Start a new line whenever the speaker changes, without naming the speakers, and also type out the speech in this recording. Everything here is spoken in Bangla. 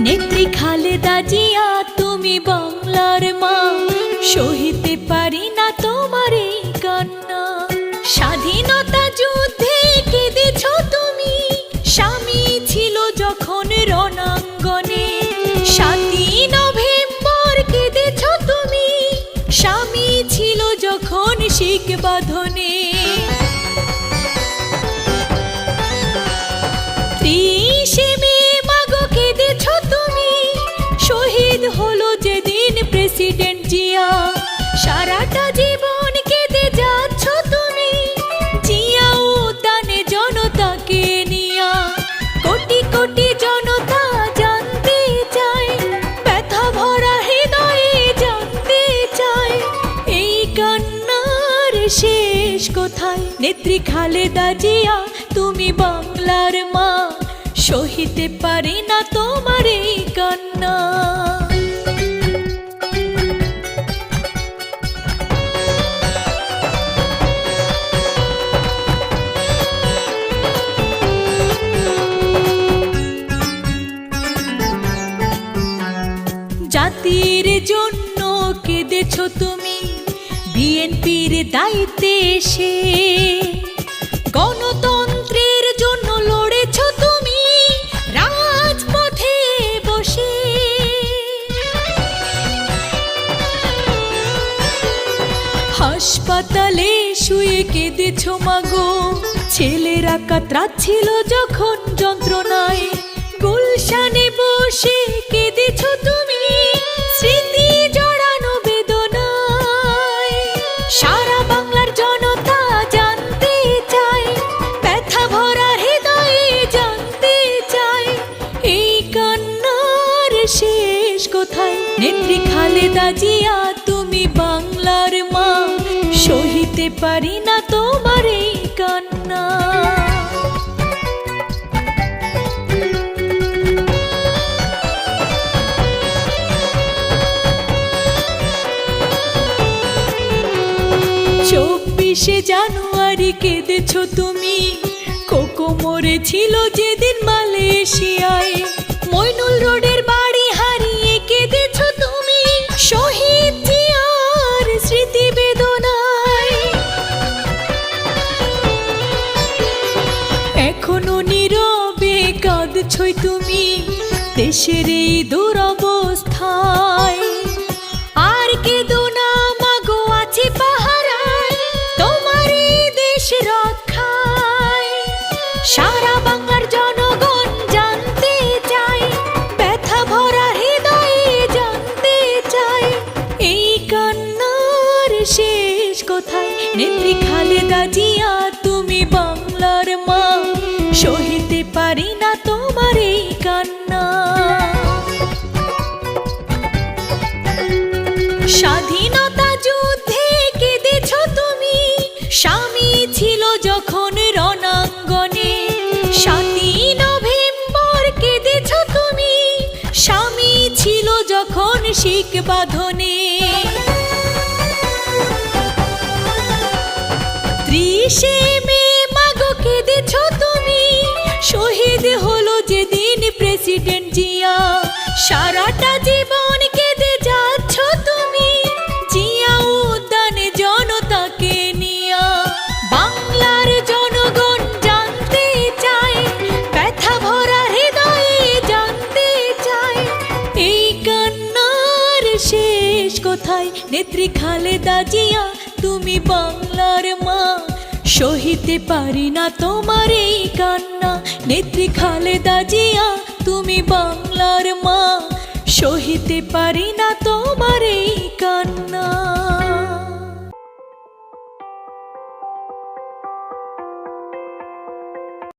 নেত্রী খালেদা জিয়া তুমি বাংলার মা, সহিতে পারি না তোমার এই কান্না। স্বাধীনতা যুদ্ধে কেঁদেছ তুমি, স্বামী ছিল যখন রণাঙ্গনে। ৭ই নভেম্বর কেঁদেছ তুমি, স্বামী ছিল যখন শিখ বাঁধনে। ৩০শে মে মাগো কেঁদেছ তুমি, শহীদ হলো যেদিন প্রেসিডেন্ট জিয়া। সারাটা জীবন কেঁদে যাচ্ছ তুমি, জিয়া উদ্যানে জনতাকে নিয়া। কোটি কোটি জনতা জানতে চায়, ব্যথা ভরা হৃদয়ে জানতে চায়, এই কান্নার শেষ কোথায়? নেত্রী খালেদা জিয়া তুমি বাংলার মা, সহিতে পারি না তোমার এই কান্না। জাতির জন্য কেঁদেছ তুমি, বিএনপির দায়িত্বে এসে। গণতন্ত্রের জন্য লড়েছ তুমি, রাজপথে বসে। হাসপাতালে শুয়ে কেঁদেছ মাগো, ছেলেরা কাতরাচ্ছিল যখন যন্ত্রণায়। গুলশানে বসে কেঁদেছ তুমি, স্মৃতি জড়ানো বেদনায়। সারা বাংলার জনতা জানতে চায়, ব্যথা ভরা হৃদয়ে জানতে চায়, এই কান্নার শেষ কোথায়? নেত্রী খালেদা জিয়া তুমি বাংলার মা, সহিতে পারি না তোমার এই কান্না। চব্বিশে জানুয়ারি কেঁদেছ তুমি, কোকো মরেছিল যেদিন মালয়েশিয়ায়। মইনুল রোডের বাড়ি হারিয়ে কেঁদেছ তুমি, শহীদ জিয়ার স্মৃতি বেদনায়। এখনো নীরবে কাঁদছই তুমি, দেশের এই দুরবস্থায়। আর কেঁদো না মাগো, আছি পাহারায় তোমার এই দেশ রক্ষায়। সারা বাংলার জনগণ জানতে চায়, ব্যথা ভরা হৃদয়ে জানতে চায়, এই কান্নার শেষ কোথায়? নেত্রী খালেদা জিয়া তুমি বাংলার মা, সহিতে পারি না তোমার এই কান্না। স্বাধীনতা যুদ্ধে কেঁদেছ তুমি, স্বামী ছিল যখন রণাঙ্গনে। ৭ই নভেম্বর কেঁদেছ তুমি, স্বামী ছিল যখন শিখ বাঁধনে। ৩০শে মে মাগো কেঁদেছ তুমি, শহীদ হলো যেদিন প্রেসিডেন্ট জিয়া। সারাটা জীবন কেঁদে যাচ্ছ তুমি, জিয়া উদ্যানে জনতাকে নিয়া। বাংলার জনগণ জানতে চায়, ব্যথা ভরা হৃদয়ে জানতে চায়, এই কান্নার শেষ কোথায়? নেত্রী খালেদা জিয়া তুমি বাংলার মা, সহিতে পারি না তোমার এই কান্না। নেত্রী খালেদা জিয়া তুমি বাংলার মা, সহিতে পারি না তোমার এই কান্না।